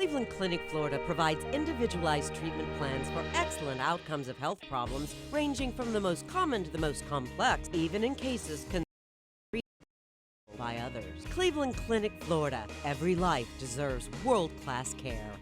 Cleveland Clinic, Florida provides individualized treatment plans for excellent outcomes of health problems ranging from the most common to the most complex, even in cases by others. Cleveland Clinic, Florida. Every life deserves world-class care.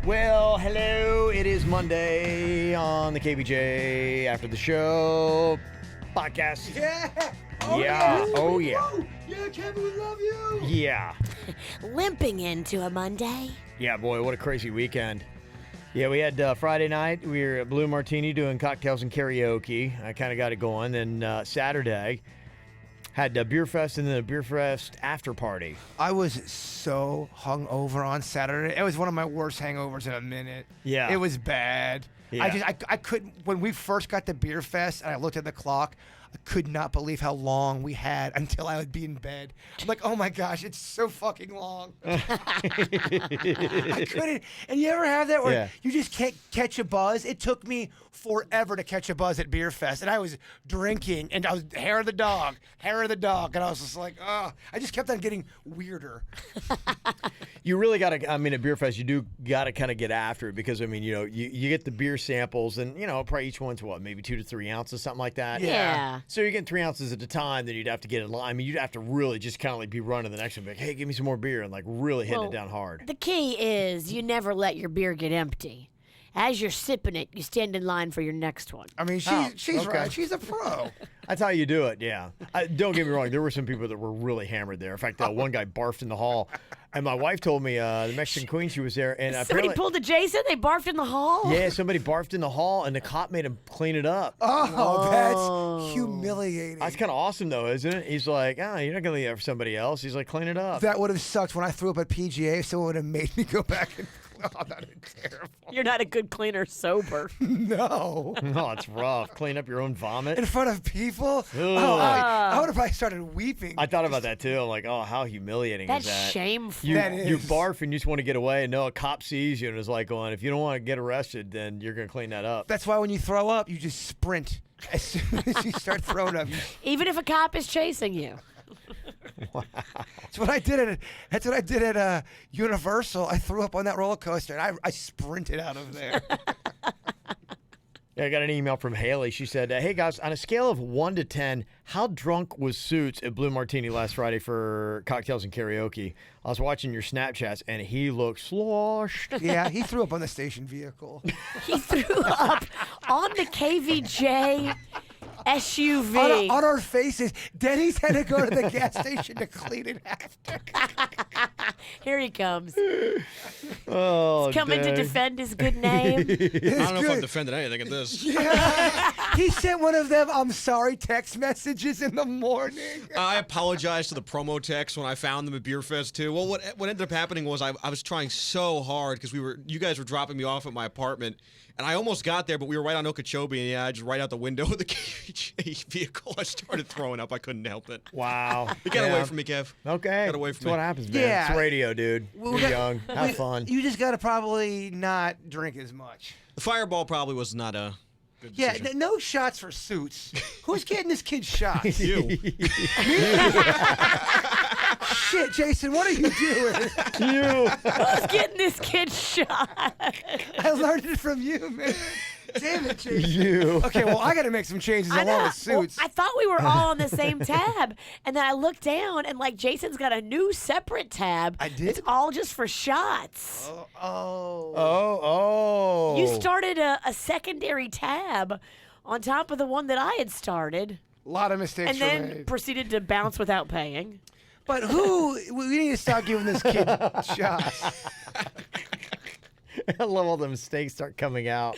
Well, hello. It is Monday on the KVJ After the Show podcast. Yeah. Oh, yeah. Yeah, Kevin, we love you. Yeah. Limping into a Monday. Yeah, boy, what a crazy weekend. Yeah, we had Friday night. We were at Blue Martini doing cocktails and karaoke. I kind of got it going. Then Saturday, had a beer fest and then a beer fest after party. I was so hungover on Saturday. It was one of my worst hangovers in a minute. Yeah. It was bad. Yeah. I couldn't, when we first got to beer fest and I looked at the clock, I could not believe how long we had until I would be in bed. I'm like, oh my gosh, it's so fucking long. I couldn't. And you ever have that where you just can't catch a buzz? It took me forever to catch a buzz at beer fest. And I was drinking and I was hair of the dog. And I was just like, oh, I just kept on getting weirder. You really got to, at beer fest, you do got to kind of get after it because, you get the beer samples and, probably each one's maybe 2 to 3 ounces, something like that. Yeah. So you're getting 3 ounces at a time, then you'd have to get in line. You'd have to really just kind of be running the next one, like, hey, give me some more beer, and really hitting it down hard. The key is you never let your beer get empty. As you're sipping it, you stand in line for your next one. She's right. She's a pro. That's how you do it, yeah. Don't get me wrong. There were some people that were really hammered there. In fact, one guy barfed in the hall. And my wife told me the Mexican queen, she was there. And somebody pulled a Jason? They barfed in the hall? Yeah, somebody barfed in the hall, and the cop made him clean it up. Oh, that's humiliating. That's kind of awesome, though, isn't it? He's like, you're not going to leave that for somebody else. He's like, clean it up. That would have sucked when I threw up at PGA. Someone would have made me go back and... Oh, that is terrible. You're not a good cleaner sober. No. Oh, it's rough. Clean up your own vomit. In front of people? I would have probably started weeping. I thought about that, too. I'm like, oh, how humiliating is that? That's shameful. You is. barf and you just want to get away, and a cop sees you and is like going, if you don't want to get arrested, then you're going to clean that up. That's why when you throw up, you just sprint. As soon as you start throwing up. Even if a cop is chasing you. Wow. That's what I did at Universal. I threw up on that roller coaster, and I sprinted out of there. Yeah, I got an email from Haley. She said, hey, guys, on a scale of 1 to 10, how drunk was Suits at Blue Martini last Friday for cocktails and karaoke? I was watching your Snapchats, and he looked sloshed. Yeah, he threw up on the station vehicle. He threw up on the KVJ SUV. On our faces. Denny's had to go to the gas station to clean it after. Here he comes. Oh, He's coming to defend his good name. I don't know if I'm defending anything at this. Yeah. He sent one of them I'm sorry text messages in the morning. I apologize to the promo text when I found them at Beer Fest too. Well, what ended up happening was I was trying so hard because you guys were dropping me off at my apartment, and I almost got there, but we were right on Okeechobee, and I just right out the window of the KVJ vehicle, I started throwing up. I couldn't help it. Wow. It got away from me, Kev. Okay. Got away from That's me. what happens, man. Yeah. It's radio, dude. You're young. Have fun. You just got to probably not drink as much. The Fireball probably was not a good Yeah, decision. no shots for Suits. Who's getting this kid shots? You. Shit, Jason, what are you doing? You. Who's getting this kid shot? I learned it from you, man. Damn it, Jason. You. Okay, well, I got to make some changes I along know. with Suits. Well, I thought we were all on the same tab, and then I looked down, and Jason's got a new separate tab. I did? It's all just for shots. Oh. You started a secondary tab on top of the one that I had started, A lot of mistakes and were then made. proceeded to bounce without paying. But we need to stop giving this kid shots. I love all the mistakes start coming out.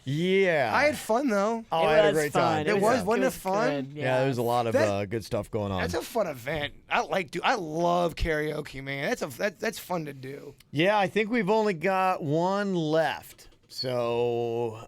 Yeah. I had fun, though. Oh, It I had a was great fun. time. Wasn't it fun? Good, Yeah, there was a lot of good stuff going on. That's a fun event. I love karaoke, man. That's fun to do. Yeah, I think we've only got one left. So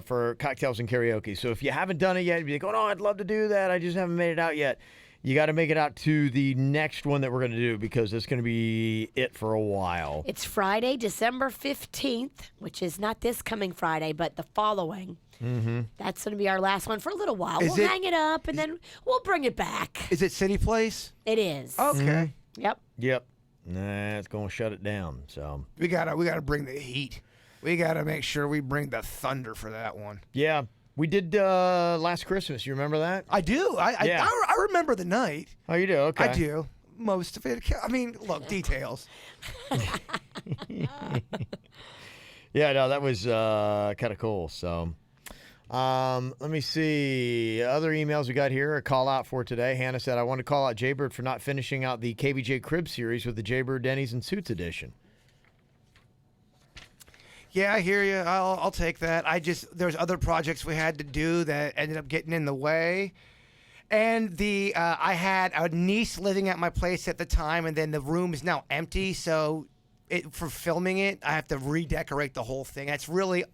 for cocktails and karaoke. So if you haven't done it yet, you'd be like, oh, no, I'd love to do that. I just haven't made it out yet. You got to make it out to the next one that we're going to do because it's going to be it for a while. It's Friday, December 15th, which is not this coming Friday, but the following. Mm-hmm. That's going to be our last one for a little while. We'll hang it up, and then we'll bring it back. Is it City Place? It is. Okay. Yep. Yep. Nah, it's going to shut it down. So We gotta bring the heat. We gotta make sure we bring the thunder for that one. yeah, we did last Christmas. You remember that? I do. I remember the night. Oh, you do? Okay. I do. most of it. I mean, look, details. Yeah, no, that was kind of cool. So, let me see. Other emails we got here. A call out for today. Hannah said, I want to call out Jaybird for not finishing out the KVJ Crib series with the Jaybird Denny's and Suits edition. Yeah, I hear you. I'll take that. There's other projects we had to do that ended up getting in the way. And I had a niece living at my place at the time, and then the room is now empty. So for filming it, I have to redecorate the whole thing. That's really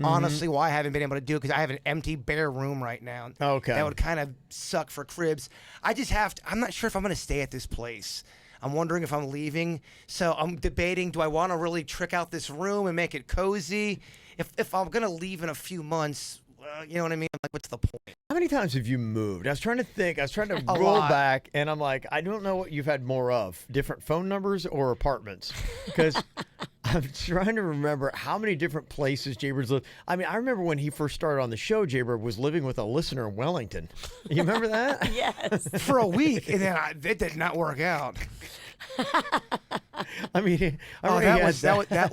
honestly why I haven't been able to do it, because I have an empty, bare room right now. Okay. That would kind of suck for cribs. I'm not sure if I'm going to stay at this place. I'm wondering if I'm leaving. So I'm debating, do I want to really trick out this room and make it cozy? If I'm going to leave in a few months, you know what I mean? Like, what's the point? How many times have you moved? I was trying to think. I was trying to A roll lot. back, and I'm like, I don't know what you've had more of, different phone numbers or apartments. Because I'm trying to remember how many different places Jaybird's lived. I mean, I remember when he first started on the show, Jaybird was living with a listener in Wellington. You remember that? Yes. For a week, and then it did not work out. I mean, that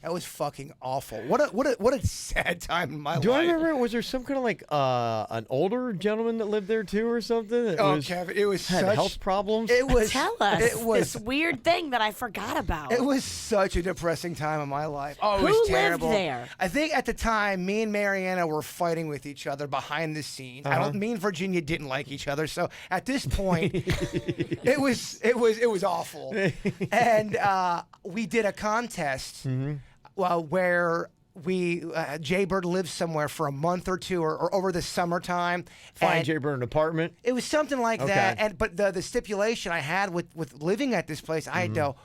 was fucking awful. What a sad time in my life. Do I remember? Was there some kind of like an older gentleman that lived there too, or something? That Kevin, it was had such health problems. It was. Tell us It was. this weird thing that I forgot about. It was such a depressing time in my life. Oh, it Who was lived terrible. there? I think at the time, me and Mariana were fighting with each other behind the scenes. Me and Virginia didn't like each other, so at this point, it was awful. And we did a contest where Jaybird lived somewhere for a month or two, or over the summertime. Find Jaybird an apartment. It was something like Okay. that. But the stipulation I had with living at this place, I had to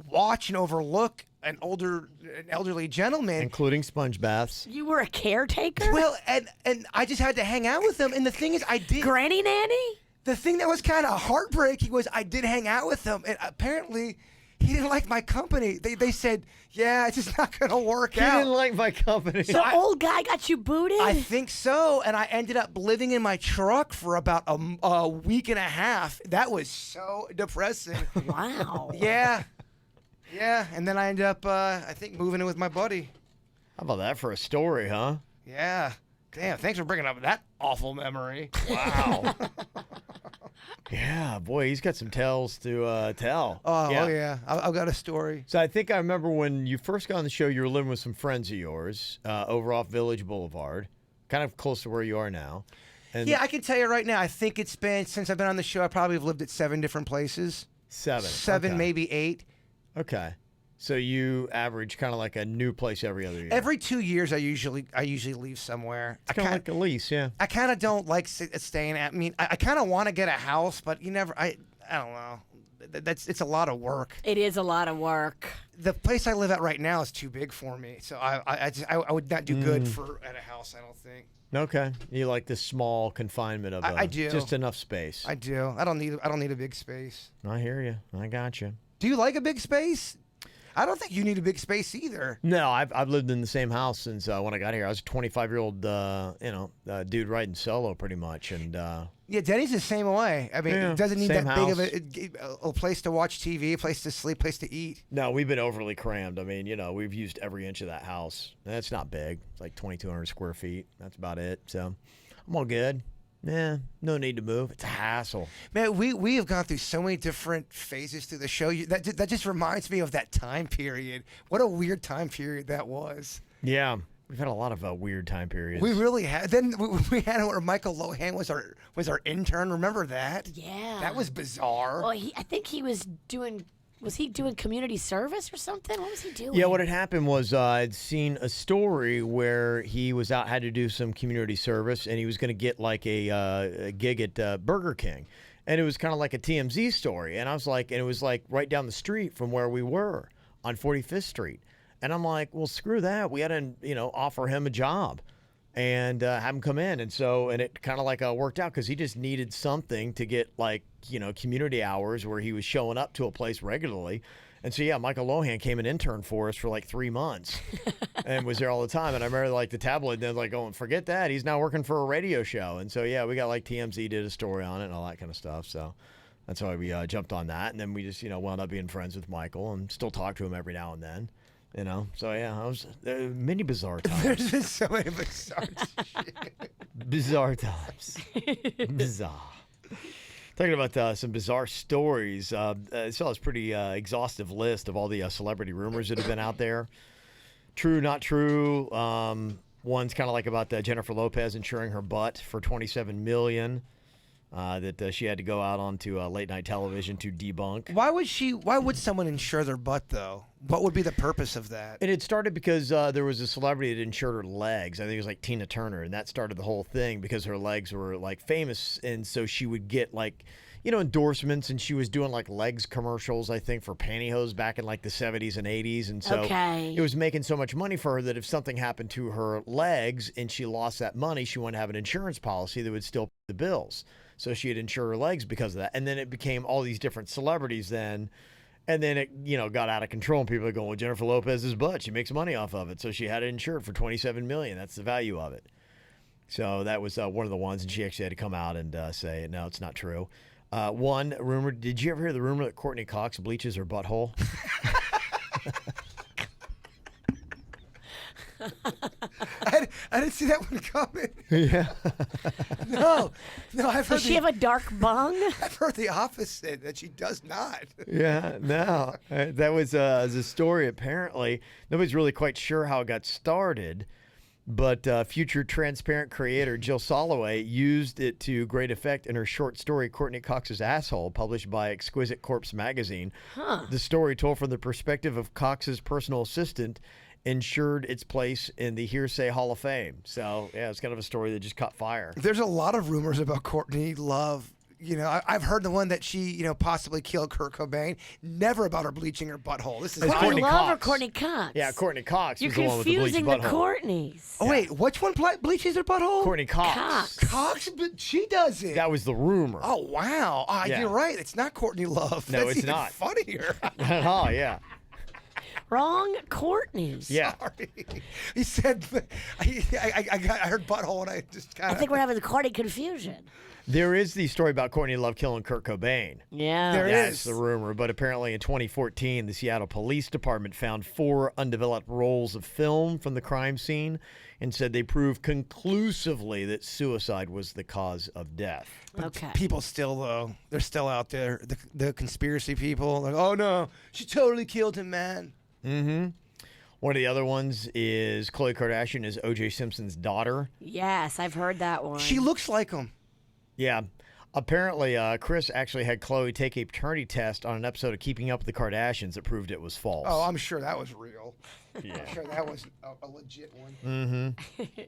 watch and overlook an elderly gentleman. Including sponge baths. You were a caretaker? Well, and I just had to hang out with him. And the thing is, I did. Granny nanny? The thing that was kind of heartbreaking was I did hang out with him, and apparently he didn't like my company. They said, yeah, it's just not going to work He out. didn't like my company. The old guy got you booted? I think so, and I ended up living in my truck for about a week and a half. That was so depressing. Wow. Yeah, and then I ended up, I think, moving in with my buddy. How about that for a story, huh? Yeah. Damn, thanks for bringing up that awful memory. Wow. Yeah, boy, he's got some tales to tell. Oh, yeah. I've got a story. So I think I remember when you first got on the show, you were living with some friends of yours over off Village Boulevard, kind of close to where you are now. And Yeah, I can tell you right now, I think it's been, since I've been on the show, I probably have lived at 7 different places. 7. 7, Okay. maybe 8. Okay. So you average kind of like a new place every other year. Every 2 years, I usually leave somewhere. It's kind of like a lease, yeah. I kind of don't like staying at. I mean, I kind of want to get a house, but you never. I don't know. It's a lot of work. It is a lot of work. The place I live at right now is too big for me, so I would not do good at a house. I don't think. Okay. You like the small confinement of I do. Just enough space. I do. I don't need a big space. I hear you. I got you. Do you like a big space? I don't think you need a big space either. No, I've lived in the same house since when I got here. I was a 25-year-old, dude riding solo pretty much, and Yeah, Denny's the same way. I mean, Yeah, it doesn't need same that big of a place to watch TV, a place to sleep, place to eat. no, we've been overly crammed. I mean, we've used every inch of that house. That's not big. It's like 2,200 square feet. That's about it. So I'm all good. Yeah, no need to move. It's a hassle. Man, we have gone through so many different phases through the show. That just reminds me of that time period. What a weird time period that was. Yeah, we've had a lot of weird time periods. We really had. Then we had it where Michael Lohan was our intern. Remember that? Yeah. That was bizarre. Well, I think he was doing. Was he doing community service or something? What was he doing? Yeah, what had happened was I'd seen a story where he was out, had to do some community service, and he was going to get like a gig at Burger King. And it was kind of like a TMZ story. And I was like, and it was like right down the street from where we were on 45th Street. And I'm like, well, screw that. We had to, offer him a job and have him come in. And it kind of like worked out because he just needed something to get like, community hours where he was showing up to a place regularly. And so, yeah, Michael Lohan came and interned for us for like 3 months and was there all the time. And I remember like the tabloid then like going, forget that. He's now working for a radio show. And so, yeah, we got like TMZ did a story on it and all that kind of stuff. So That's why we jumped on that, and then we just wound up being friends with Michael and still talk to him every now and then. So yeah, I was many bizarre times. There's been so many bizarre shit. Bizarre times. Bizarre. Talking about some bizarre stories. I saw this pretty exhaustive list of all the celebrity rumors that have been out there. True, not true. One's kind of like about Jennifer Lopez insuring her butt for $27 million. That she had to go out onto late night television to debunk. Why would someone insure their butt though? What would be the purpose of that? And it started because there was a celebrity that insured her legs. I think it was like Tina Turner, and that started the whole thing because her legs were like famous, and so she would get like endorsements, and she was doing like legs commercials, I think, for pantyhose back in like the 70s and 80s, and so it was making so much money for her that if something happened to her legs and she lost that money, she wanted to have an insurance policy that would still pay the bills. So she had insured her legs because of that. And then it became all these different celebrities then. And then it, got out of control. And people are going, well, Jennifer Lopez's butt, she makes money off of it. So she had it insured for $27 million. That's the value of it. So that was one of the ones. And she actually had to come out and say, no, it's not true. One rumor, did you ever hear the rumor that Courtney Cox bleaches her butthole? I didn't see that one coming. Yeah. No, I've heard. Does she have a dark bung? I've heard the opposite, that she does not. Yeah, no. That was a story, apparently. Nobody's really quite sure how it got started, but future Transparent creator Jill Soloway used it to great effect in her short story, Courtney Cox's Asshole, published by Exquisite Corpse magazine. The story, told from the perspective of Cox's personal assistant, ensured its place in the Hearsay Hall of Fame. So, yeah, it's kind of a story that just caught fire. There's a lot of rumors about Courtney Love. I've heard the one that she, possibly killed Kurt Cobain. Never about her bleaching her butthole. This is Courtney Love Cox. or Courtney Cox? Yeah, Courtney Cox. You're was the one with the bleached confusing the butthole. Courtneys. Oh, wait, which one bleaches her butthole? Courtney Cox. Cox, but she does it. That was the rumor. Oh, wow. Yeah. You're right. It's not Courtney Love. No, That's it's even not. funnier. Oh, yeah. Wrong Courtneys. Yeah. Sorry. He said, I heard butthole and I just kind I of. think we're having the Courtney confusion. There is the story about Courtney Love killing Kurt Cobain. Yeah. There That's is. the rumor. But apparently in 2014, the Seattle Police Department found 4 undeveloped rolls of film from the crime scene and said they proved conclusively that suicide was the cause of death. Okay. People still, though, they're still out there. The conspiracy people, like, oh, no, she totally killed him, man. Mm-hmm. One of the other ones is Khloe Kardashian is O.J. Simpson's daughter. Yes, I've heard that one. She looks like him. Yeah. Apparently, Chris actually had Khloe take a paternity test on an episode of Keeping Up with the Kardashians that proved it was false. Oh, I'm sure that was real. Yeah. I'm sure that was a legit one. Mm-hmm.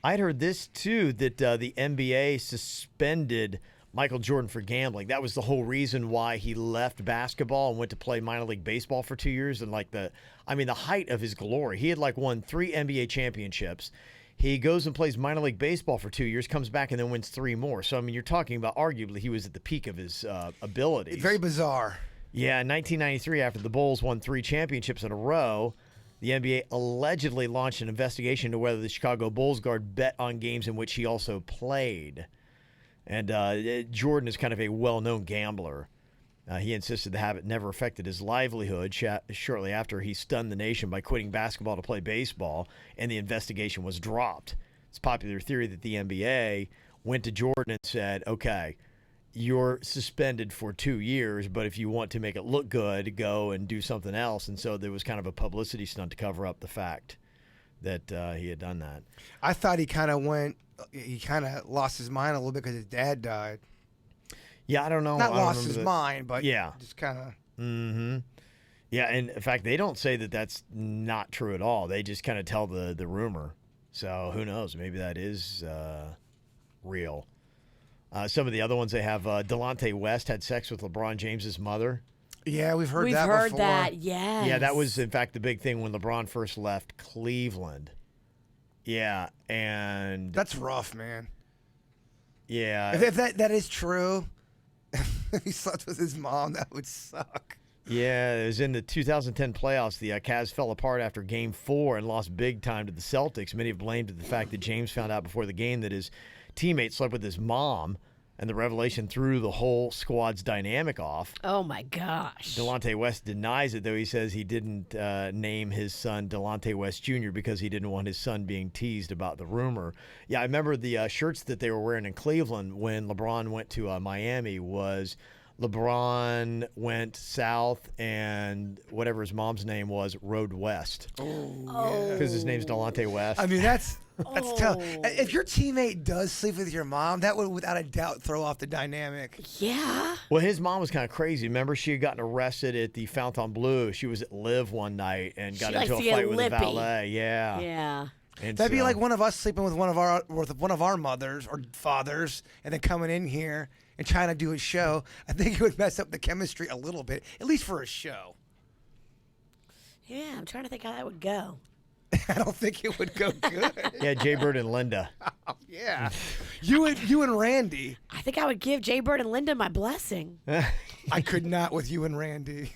I'd heard this, too, that the NBA suspended Michael Jordan for gambling. That was the whole reason why he left basketball and went to play minor league baseball for 2 years. And the height of his glory. He had won 3 NBA championships. He goes and plays minor league baseball for 2 years, comes back and then wins 3 more. So, you're talking about arguably he was at the peak of his abilities. Very bizarre. Yeah, in 1993, after the Bulls won 3 championships in a row, the NBA allegedly launched an investigation into whether the Chicago Bulls guard bet on games in which he also played. And Jordan is kind of a well-known gambler. He insisted the habit never affected his livelihood shortly after he stunned the nation by quitting basketball to play baseball, and the investigation was dropped. It's popular theory that the NBA went to Jordan and said, okay, you're suspended for 2 years, but if you want to make it look good, go and do something else. And so there was kind of a publicity stunt to cover up the fact that he had done that. I thought he kind of lost his mind a little bit because his dad died. Yeah, I don't know. Not I don't lost his remember mind, but yeah, just kind of. Mm-hmm. Yeah, and in fact, they don't say that that's not true at all. They just kind of tell the rumor. So who knows? Maybe that is real. Some of the other ones they have, Delonte West had sex with LeBron James's mother. Yeah, we've heard We've that heard before. that, yes. Yeah, that was, in fact, the big thing when LeBron first left Cleveland. Yeah, and... That's rough, man. Yeah. If that is true, if he slept with his mom, that would suck. Yeah, it was in the 2010 playoffs. The Cavs fell apart after Game 4 and lost big time to the Celtics. Many have blamed the fact that James found out before the game that his teammate slept with his mom. And the revelation threw the whole squad's dynamic off. Oh, my gosh. Delonte West denies it, though. He says he didn't name his son Delonte West Jr. because he didn't want his son being teased about the rumor. Yeah, I remember the shirts that they were wearing in Cleveland when LeBron went to Miami was LeBron went south and whatever his mom's name was rode west. Oh, because his name's Delonte West. I mean, that's tough. If your teammate does sleep with your mom, that would without a doubt throw off the dynamic. Yeah. Well, his mom was kind of crazy. Remember, she had gotten arrested at the Fontainebleau. She was at Live one night and got into a fight with a valet. Yeah. Yeah. And That'd be so- like one of us sleeping with one of our mothers or fathers, and then coming in here and trying to do a show. I think it would mess up the chemistry a little bit, at least for a show. Yeah, I'm trying to think how that would go. I don't think it would go good. Yeah, Jay Bird and Linda. Yeah, you and Randy. I think I would give Jay Bird and Linda my blessing. I could not with you and Randy.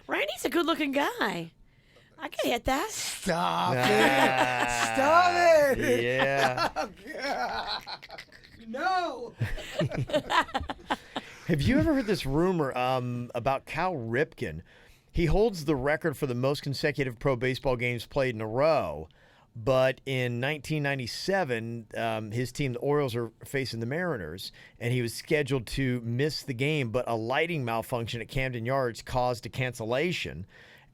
Randy's a good-looking guy. I could hit that. Stop it! Stop it! Yeah. No. Have you ever heard this rumor about Cal Ripken? He holds the record for the most consecutive pro baseball games played in a row. But in 1997, his team, the Orioles, are facing the Mariners, and he was scheduled to miss the game, but a lighting malfunction at Camden Yards caused a cancellation,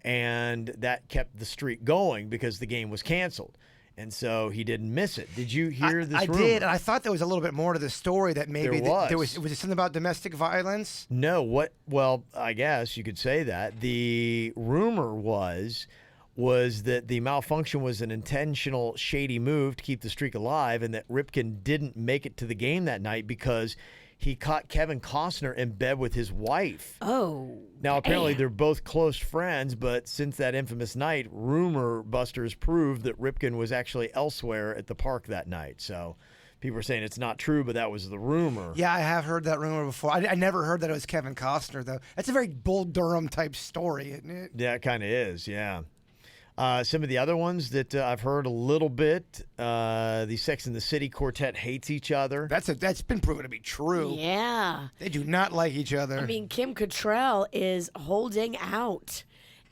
and that kept the streak going because the game was canceled. And so he didn't miss it. Did you hear this rumor? I did, and I thought there was a little bit more to the story that maybe There was. was it something about domestic violence? No, what? Well, I guess you could say that. The rumor was that the malfunction was an intentional shady move to keep the streak alive, and that Ripken didn't make it to the game that night because he caught Kevin Costner in bed with his wife. Oh. Now, apparently, damn. they're both close friends, but since that infamous night, rumor busters proved that Ripken was actually elsewhere at the park that night. So people are saying it's not true, but that was the rumor. Yeah, I have heard that rumor before. I never heard that it was Kevin Costner, though. That's a very Bull Durham type story, isn't it? Yeah, it kind of is, yeah. Some of the other ones that I've heard a little bit, the Sex and the City quartet hates each other. That's been proven to be true. Yeah. They do not like each other. I mean, Kim Cattrall is holding out,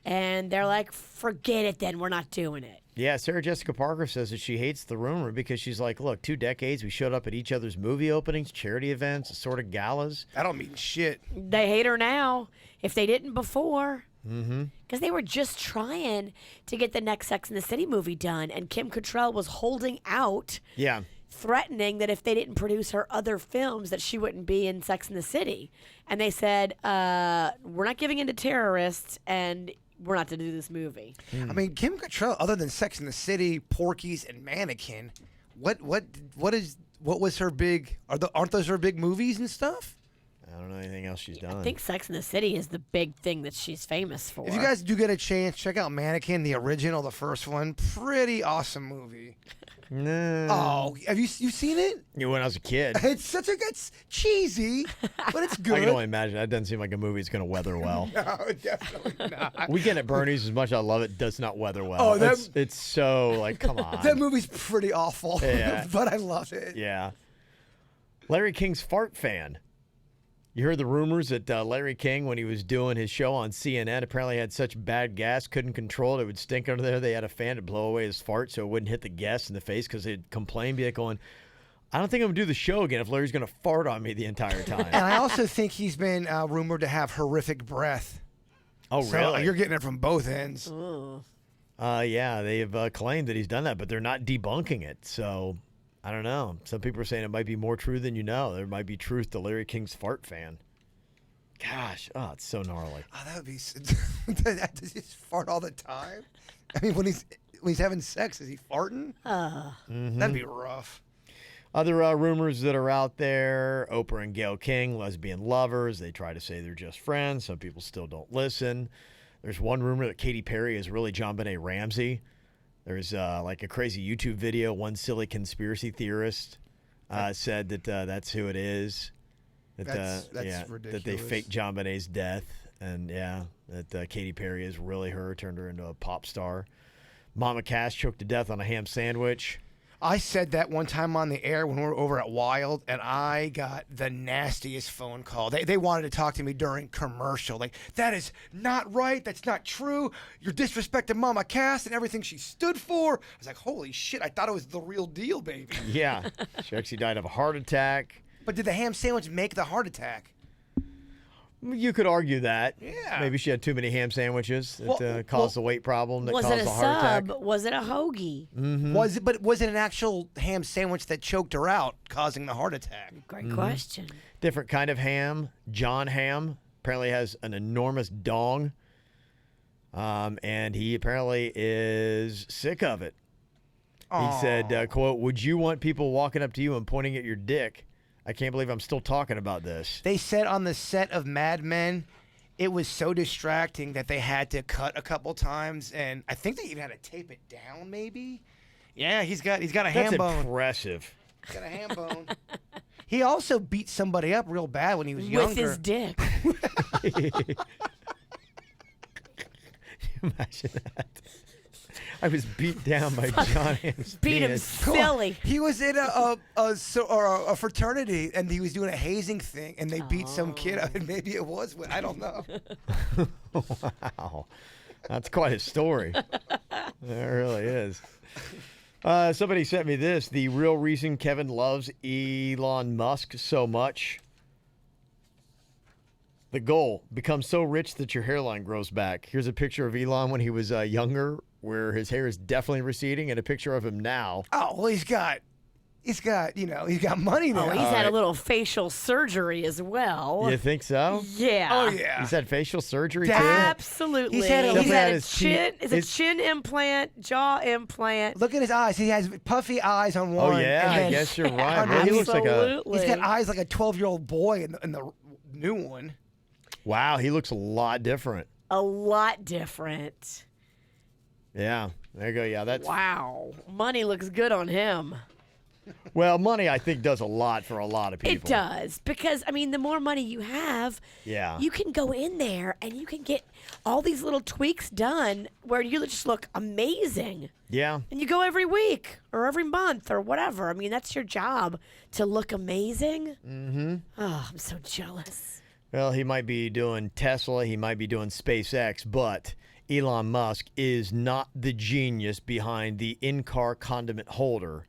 and they're like, forget it then, we're not doing it. Yeah, Sarah Jessica Parker says that she hates the rumor because she's like, look, 2 decades, we showed up at each other's movie openings, charity events, assorted galas. that don't mean shit. They hate her now, if they didn't before. Mm-hmm. Because they were just trying to get the next Sex and the City movie done, and Kim Cattrall was holding out, Yeah. threatening that if they didn't produce her other films, that she wouldn't be in Sex and the City. And they said, we're not giving in to terrorists, and we're not to do this movie. I mean, Kim Cattrall, other than Sex and the City, Porky's, and Mannequin, what was her big? Aren't those her big movies and stuff? I don't know anything else she's done. I think Sex and the City is the big thing that she's famous for. If you guys do get a chance, check out Mannequin, the original, the first one. Pretty awesome movie. No. Oh, have you seen it? Yeah, when I was a kid. It's cheesy, but it's good. I can only imagine. That doesn't seem like a movie that's going to weather well. No, definitely not. Weekend at Bernie's, as much as I love it, does not weather well. Oh, that- it's so, like, come on. That movie's pretty awful, Yeah. but I love it. Yeah. Larry King's fart fan. You heard the rumors that Larry King, when he was doing his show on CNN, apparently had such bad gas, couldn't control it. It would stink under there. They had a fan to blow away his fart so it wouldn't hit the guests in the face because they'd complain, be like going, I don't think I'm going to do the show again if Larry's going to fart on me the entire time. And I also think he's been rumored to have horrific breath. Oh, So really? you're getting it from both ends. Yeah, they have claimed that he's done that, but they're not debunking it. So I don't know. Some people are saying it might be more true than you know. There might be truth to Larry King's fart fan. Gosh, oh, it's so gnarly. Oh, that would be. Does he just fart all the time? I mean, when he's having sex, is he farting? That'd be rough. Other rumors that are out there, Oprah and Gayle King, lesbian lovers. They try to say they're just friends. Some people still don't listen. There's one rumor that Katy Perry is really JonBenet Ramsey. There's like a crazy YouTube video. One silly conspiracy theorist said that that's who it is. That's ridiculous. That they faked JonBenet's death. And that Katy Perry is really her, turned her into a pop star. Mama Cass choked to death on a ham sandwich. I said that one time on the air when we were over at Wild, and I got the nastiest phone call. They wanted to talk to me during commercial. Like, that is not right. That's not true. You're disrespecting Mama Cass and everything she stood for. I was like, holy shit, I thought it was the real deal, baby. Yeah. She actually died of a heart attack. But did the ham sandwich make the heart attack? You could argue that. Yeah. Maybe she had too many ham sandwiches that caused the weight problem that Was caused it a the heart attack. sub? Was it a hoagie? Was it an actual ham sandwich that choked her out, causing the heart attack? Great question. Different kind of ham. John Ham apparently has an enormous dong. And he apparently is sick of it. He said, quote, "Would you want people walking up to you and pointing at your dick? I can't believe I'm still talking about this." They said on the set of Mad Men, it was so distracting that they had to cut a couple times, and I think they even had to tape it down. Maybe, yeah. He's got a That's ham bone. impressive. He's got a ham bone. He also beat somebody up real bad when he was younger. With his dick. Imagine that. I was beat down by John Ham's Beat him penis. silly. He was in a fraternity, and he was doing a hazing thing, and they beat some kid up, and maybe it was. I don't know. Wow. That's quite a story. It really is. Somebody sent me this. The real reason Kevin loves Elon Musk so much. The goal, become so rich that your hairline grows back. Here's a picture of Elon when he was younger, where his hair is definitely receding, and a picture of him now. Oh well, he's got money now. Oh, he's had a little facial surgery as well. You think so? Yeah. Oh yeah. He's had facial surgery too? Absolutely. He's had a- He's Definitely had had a his chin. teeth- It's a his- chin implant, jaw implant. Look at his eyes. He has puffy eyes on Oh one. yeah, and I then guess you're right. Well, he looks like a Absolutely. he's got eyes like a 12-year-old boy in the new one. wow. He looks a lot different. A lot different. Yeah, there you go. Yeah, that's Wow. Money looks good on him. well, money I think does a lot for a lot of people. It does. Because, I mean, the more money you have, Yeah. you can go in there and you can get all these little tweaks done where you just look amazing. Yeah. And you go every week or every month or whatever. I mean, that's your job, to look amazing. Mm-hmm. Oh, I'm so jealous. Well, he might be doing Tesla, he might be doing SpaceX, but Elon Musk is not the genius behind the in-car condiment holder.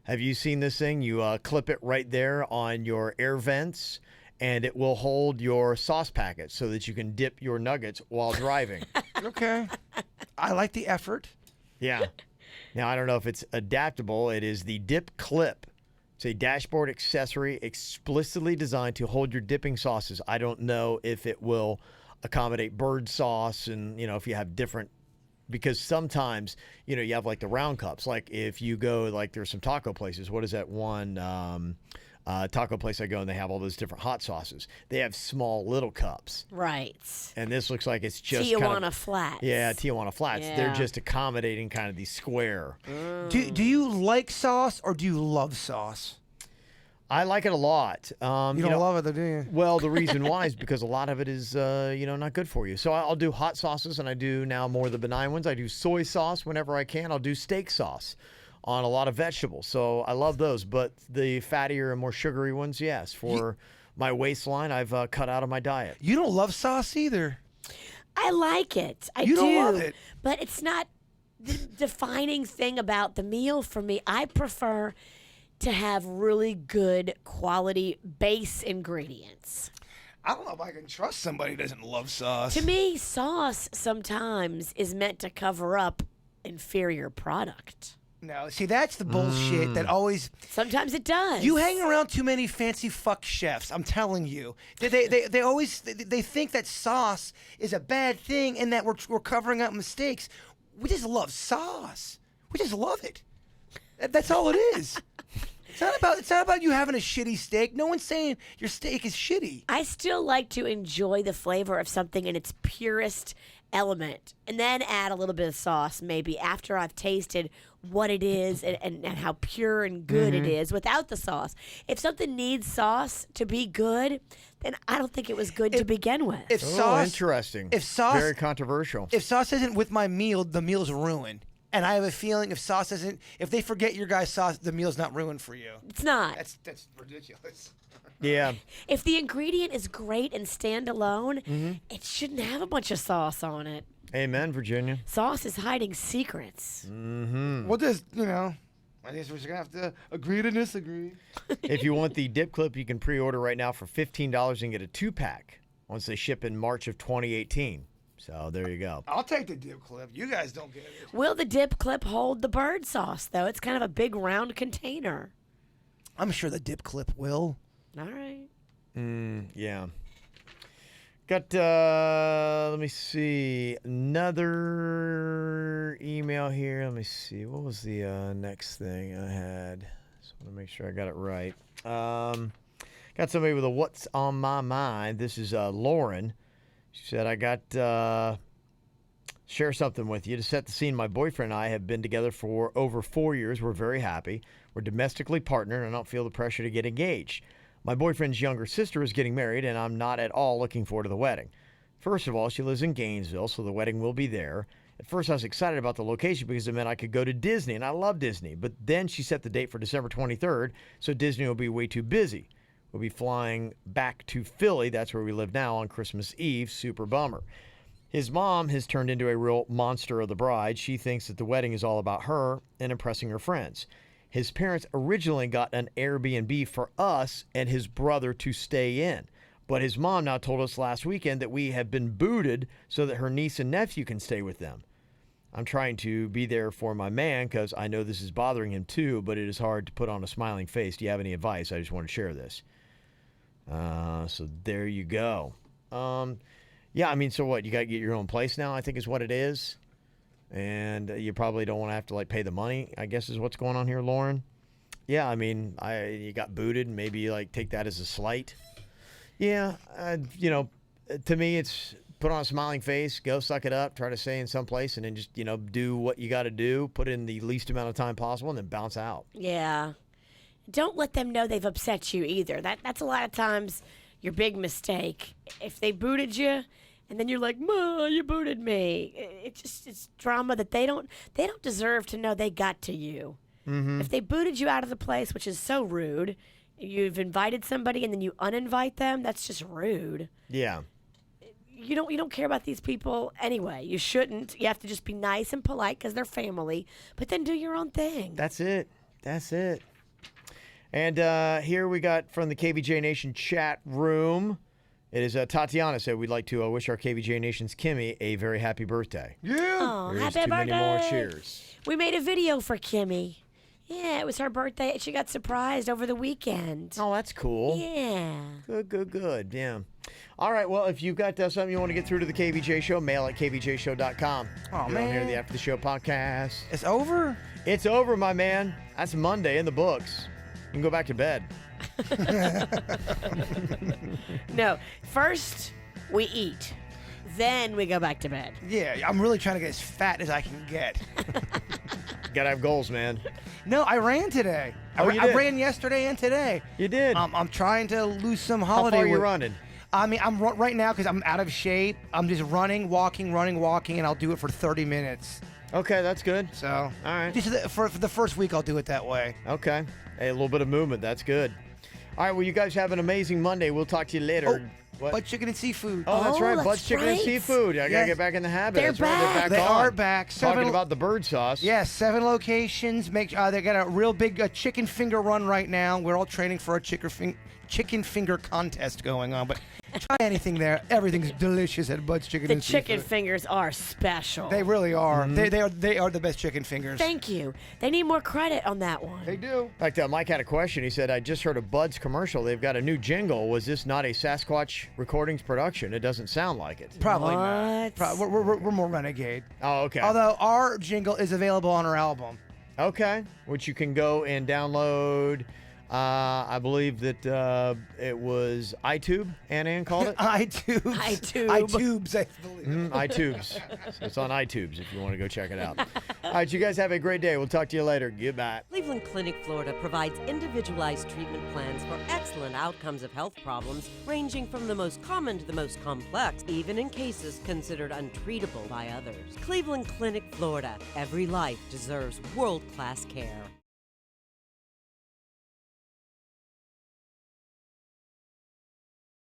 Have you seen this thing? You clip it right there on your air vents, and it will hold your sauce packets so that you can dip your nuggets while driving. Okay. I like the effort. Yeah. Now, I don't know if it's adaptable. It is the dip clip. It's a dashboard accessory explicitly designed to hold your dipping sauces. I don't know if it will accommodate bird sauce and, if you have different, because sometimes, you have like the round cups. Like if you go, like there's some taco places. What is that one taco place I go and they have all those different hot sauces. They have small little cups. Right. And this looks like it's just Tijuana Flats. Yeah, Tijuana Flats. Yeah. They're just accommodating kind of the square. Do you like sauce or do you love sauce? I like it a lot. You don't love it, though, do you? Well, the reason why is because a lot of it is, not good for you. So I'll do hot sauces, and I do now more of the benign ones. I do soy sauce whenever I can. I'll do steak sauce on a lot of vegetables. So I love those. But the fattier and more sugary ones, yes. For my waistline, I've cut out of my diet. You don't love sauce either. I like it. I You do. don't love it. But it's not the defining thing about the meal for me. I prefer to have really good quality base ingredients. I don't know if I can trust somebody who doesn't love sauce. To me, sauce sometimes is meant to cover up inferior product. No, see, that's the bullshit that always... Sometimes it does. You hang around too many fancy fuck chefs, I'm telling you. They always they think that sauce is a bad thing and that we're covering up mistakes. We just love sauce. We just love it. That's all it is. It's not about you having a shitty steak. No one's saying your steak is shitty. I still like to enjoy the flavor of something in its purest element and then add a little bit of sauce maybe after I've tasted what it is and how pure and good it is without the sauce. If something needs sauce to be good, then I don't think it was good to begin with. If Oh, sauce, interesting. If sauce, Very controversial. if sauce isn't with my meal, the meal's ruined. And I have a feeling if they forget your guys' sauce, the meal's not ruined for you. It's not. That's ridiculous. Yeah. If the ingredient is great and stand alone, it shouldn't have a bunch of sauce on it. Amen, Virginia. Sauce is hiding secrets. We'll just, I guess we're just going to have to agree to disagree. If you want the dip clip, you can pre-order right now for $15 and get a 2-pack once they ship in March of 2018. So there you go. I'll take the dip clip. You guys don't get it. Will the dip clip hold the bird sauce, though? It's kind of a big round container. I'm sure the dip clip will. All right. Yeah. Got, let me see, another email here. Let me see. What was the next thing I had? Just want to make sure I got it right. Got somebody with a what's on my mind. This is Lauren. She said, I got, share something with you. To set the scene, my boyfriend and I have been together for over 4 years. We're very happy. We're domestically partnered, and I don't feel the pressure to get engaged. My boyfriend's younger sister is getting married, and I'm not at all looking forward to the wedding. First of all, she lives in Gainesville, so the wedding will be there. At first, I was excited about the location because it meant I could go to Disney, and I love Disney. But then she set the date for December 23rd, so Disney will be way too busy. We'll be flying back to Philly, that's where we live now, on Christmas Eve. Super bummer. His mom has turned into a real monster of the bride. She thinks that the wedding is all about her and impressing her friends. His parents originally got an Airbnb for us and his brother to stay in. But his mom now told us last weekend that we have been booted so that her niece and nephew can stay with them. I'm trying to be there for my man because I know this is bothering him too, but it is hard to put on a smiling face. Do you have any advice? I just want to share this. So there you go. Yeah, I mean, so what? You got to get your own place now, I think is what it is. And you probably don't want to have to pay the money, I guess is what's going on here, Lauren. Yeah, I mean, you got booted, and maybe take that as a slight. Yeah, to me, it's put on a smiling face, go suck it up, try to stay in some place, and then just, do what you got to do, put in the least amount of time possible, and then bounce out. Yeah. Don't let them know they've upset you either. That's a lot of times your big mistake. If they booted you, and then you're like, "Ma, you booted me." It's drama that they don't deserve to know they got to you. Mm-hmm. If they booted you out of the place, which is so rude, you've invited somebody and then you uninvite them, that's just rude. Yeah. You don't care about these people anyway. You shouldn't. You have to just be nice and polite because they're family, but then do your own thing. That's it. And here we got from the KVJ Nation chat room. It is Tatiana said we'd like to wish our KVJ Nation's Kimmy a very happy birthday. Yeah. Oh, Here's happy to birthday. many more cheers. We made a video for Kimmy. Yeah, it was her birthday. She got surprised over the weekend. Oh, that's cool. Yeah. Good. Yeah. All right. Well, if you've got something you want to get through to the KVJ Show, mail at kvjshow.com. Oh, You're on here, man. the After the Show podcast. It's over? It's over, my man. That's Monday in the books. You can go back to bed. No, first we eat, then we go back to bed. Yeah, I'm really trying to get as fat as I can get. Gotta have goals, man. No, I ran today. Oh, you I did? ran yesterday and today. You did. I'm trying to lose some How holiday far are you weight. running? I mean, right now because I'm out of shape. I'm just running, walking, and I'll do it for 30 minutes. Okay, that's good. So, All right. just for the first week, I'll do it that way. Okay. Hey, a little bit of movement. That's good. All right. Well, you guys have an amazing Monday. We'll talk to you later. What? But chicken and seafood. Oh, that's Oh, right. that's Bud's Chicken and right. Seafood. I got to Yes. get back in the habit. They're That's right. back. They on. are back. Talking about the bird sauce. Yes, 7 locations. They got a real big chicken finger run right now. We're all training for a chicken finger contest going on. But try anything there. Everything's delicious at Bud's Chicken The and chicken Seafood. fingers are special. They really are. Mm-hmm. They are the best chicken fingers. Thank you. They need more credit on that one. They do. In fact, Mike had a question. He said, I just heard a Bud's commercial. They've got a new jingle. Was this not a Sasquatch Recordings production? It doesn't sound like it. Probably not. What? We're more renegade. Oh, okay. Although our jingle is available on our album. Okay. Which you can go and download I believe that it was iTube, Ann called it. iTubes. iTube. iTubes, I believe. iTubes. So it's on iTubes if you want to go check it out. All right, you guys have a great day. We'll talk to you later. Goodbye. Cleveland Clinic, Florida provides individualized treatment plans for excellent outcomes of health problems, ranging from the most common to the most complex, even in cases considered untreatable by others. Cleveland Clinic, Florida. Every life deserves world-class care.